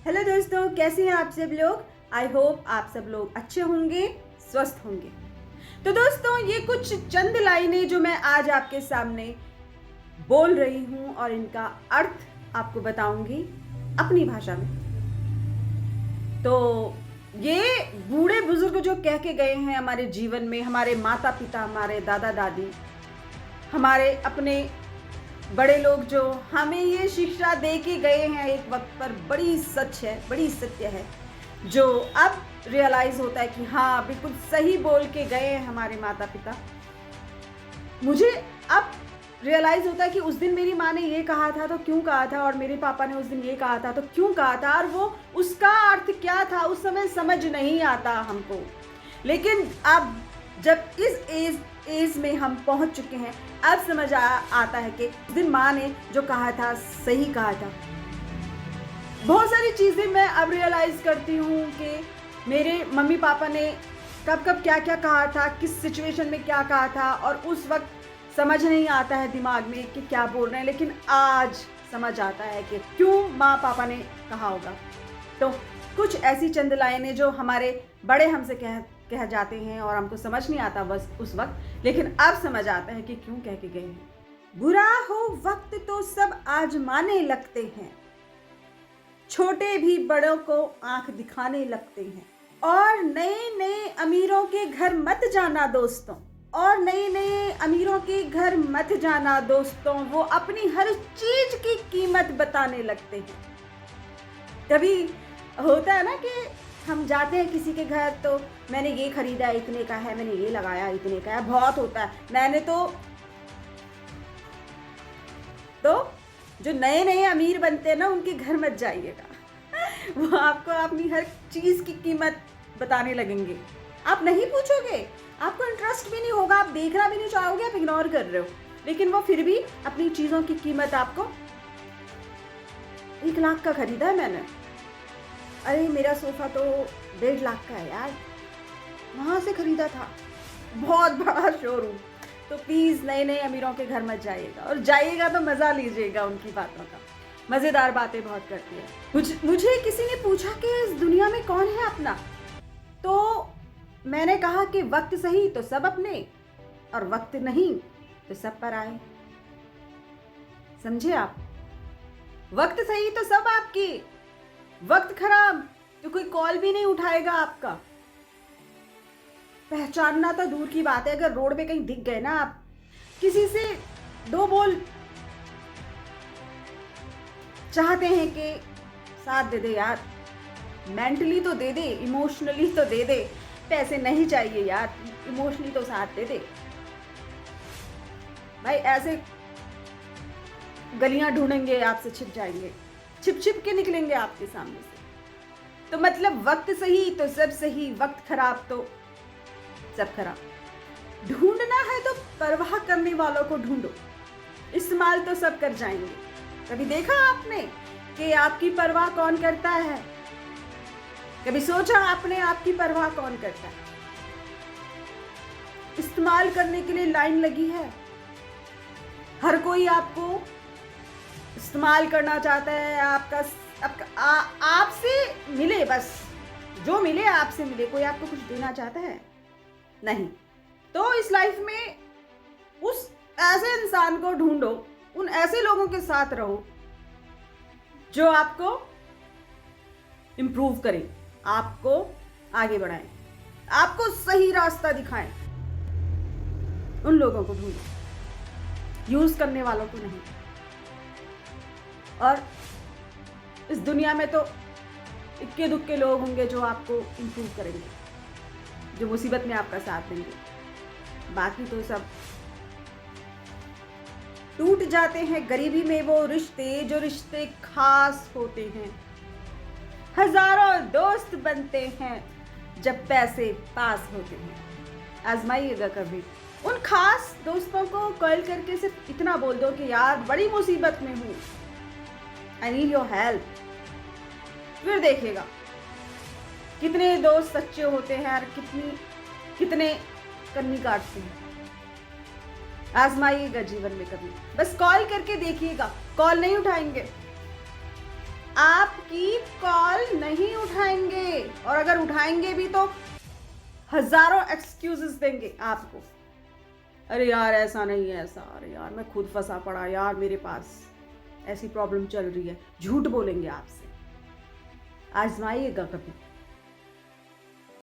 Hello दोस्तों, कैसे हैं आप सब लोग। आई होप आप सब लोग अच्छे होंगे, स्वस्थ होंगे। तो दोस्तों, ये कुछ चंद लाइनें जो मैं आज आपके सामने बोल रही हूं और इनका अर्थ आपको बताऊंगी अपनी भाषा में। तो ये बूढ़े बुजुर्ग जो कह के गए हैं हमारे जीवन में, हमारे माता पिता, हमारे दादा दादी, हमारे अपने बड़े लोग जो हमें ये शिक्षा दे के गए हैं एक वक्त पर, बड़ी सच है, बड़ी सत्य है, जो अब रियलाइज होता है कि हाँ, बिल्कुल सही बोल के गए हैं हमारे माता पिता। मुझे अब रियलाइज होता है कि उस दिन मेरी माँ ने ये कहा था तो क्यों कहा था, और मेरे पापा ने उस दिन ये कहा था तो क्यों कहा था, और वो उसका अर्थ क्या था उस समय समझ नहीं आता हमको। लेकिन अब जब इस एज में हम पहुंच चुके हैं, अब समझ आता है कि उस दिन माँ ने जो कहा था सही कहा था। बहुत सारी चीज़ें मैं अब रियलाइज करती हूँ कि मेरे मम्मी पापा ने कब कब क्या क्या कहा था, किस सिचुएशन में क्या कहा था, और उस वक्त समझ नहीं आता है दिमाग में कि क्या बोल रहे हैं, लेकिन आज समझ आता है कि क्यों माँ पापा ने कहा होगा। तो कुछ ऐसी चंद लाइनें जो हमारे बड़े हमसे कह जाते हैं और हमको समझ नहीं आता बस उस वक्त, लेकिन अब समझ आता है कि क्यों कह के गए हैं। बुरा हो वक्त तो सब आजमाने लगते हैं, छोटे भी बड़ों को आंख दिखाने लगते हैं, और नए नए अमीरों के घर मत जाना दोस्तों, और नए नए अमीरों के घर मत जाना दोस्तों, वो अपनी हर चीज की कीमत बताने लगते हैं। कभी होता है ना कि हम जाते हैं किसी के घर, तो मैंने ये खरीदा इतने का है, मैंने ये लगाया इतने का है, बहुत होता है। मैंने तो जो नए नए अमीर बनते हैं ना, उनके घर मत जाइएगा। वो आपको अपनी हर चीज़ की कीमत बताने लगेंगे। आप नहीं पूछोगे, आपको इंटरेस्ट भी नहीं होगा, आप देखना भी नहीं चाहोगे, आप इग्नोर कर रहे हो, लेकिन वो फिर भी अपनी चीज़ों की कीमत आपको 1 लाख का खरीदा है मैंने, अरे मेरा सोफ़ा तो 1.5 लाख का है यार, वहाँ से खरीदा था, बहुत बड़ा शोरूम। तो प्लीज़ नए नए अमीरों के घर मत जाइएगा, और जाइएगा तो मज़ा लीजिएगा उनकी बातों का। मज़ेदार बातें बहुत करती है। मुझे किसी ने पूछा कि इस दुनिया में कौन है अपना, तो मैंने कहा कि वक्त सही तो सब अपने, और वक्त नहीं तो सब पर आए। समझे आप? वक्त सही तो सब आपकी, वक्त खराब तो कोई कॉल भी नहीं उठाएगा आपका। पहचानना तो दूर की बात है, अगर रोड पे कहीं दिख गए ना, आप किसी से 2 बोल चाहते हैं कि साथ दे दे यार, मेंटली तो दे दे, इमोशनली तो दे दे, पैसे नहीं चाहिए यार, इमोशनली तो साथ दे दे भाई। ऐसे गलियां ढूंढेंगे, आपसे छिप जाएंगे, छिप छिप के निकलेंगे आपके सामने से। तो मतलब वक्त सही तो सब सही, वक्त खराब तो सब खराब। ढूंढना है तो परवाह करने वालों को ढूंढो, इस्तेमाल तो सब कर जाएंगे। कभी देखा आपने कि आपकी परवाह कौन करता है? कभी सोचा आपने आपकी परवाह कौन करता है? इस्तेमाल करने के लिए लाइन लगी है, हर कोई आपको इस्तेमाल करना चाहता है, आपसे मिले, बस जो मिले आपसे मिले, कोई आपको कुछ देना चाहता है? नहीं। तो इस लाइफ में उस ऐसे इंसान को ढूंढो, उन ऐसे लोगों के साथ रहो जो आपको इम्प्रूव करें, आपको आगे बढ़ाएं, आपको सही रास्ता दिखाएं। उन लोगों को ढूंढो, यूज करने वालों को नहीं। और इस दुनिया में तो इक्के दुक्के लोग होंगे जो आपको इम्प्रूव करेंगे, जो मुसीबत में आपका साथ देंगे, बाकी तो सब टूट जाते हैं गरीबी में वो रिश्ते, जो रिश्ते खास होते हैं। हजारों दोस्त बनते हैं जब पैसे पास होते हैं। आजमाइएगा कभी, उन खास दोस्तों को कॉल करके सिर्फ इतना बोल दो कि यार बड़ी मुसीबत में हूँ, आई नीड योर हेल्प। फिर देखिएगा कितने दोस्त सच्चे होते हैं और कितने कन्नी काटते हैं। आजमाइएगा जीवन में कभी, बस कॉल करके देखिएगा। कॉल नहीं उठाएंगे, आपकी कॉल नहीं उठाएंगे, और अगर उठाएंगे भी तो हजारों एक्सक्यूजेस देंगे आपको। अरे यार ऐसा नहीं है, ऐसा, अरे यार मैं खुद फंसा पड़ा, यार मेरे पास ऐसी प्रॉब्लम चल रही है, झूठ बोलेंगे आपसे। आजमाइएगा कभी।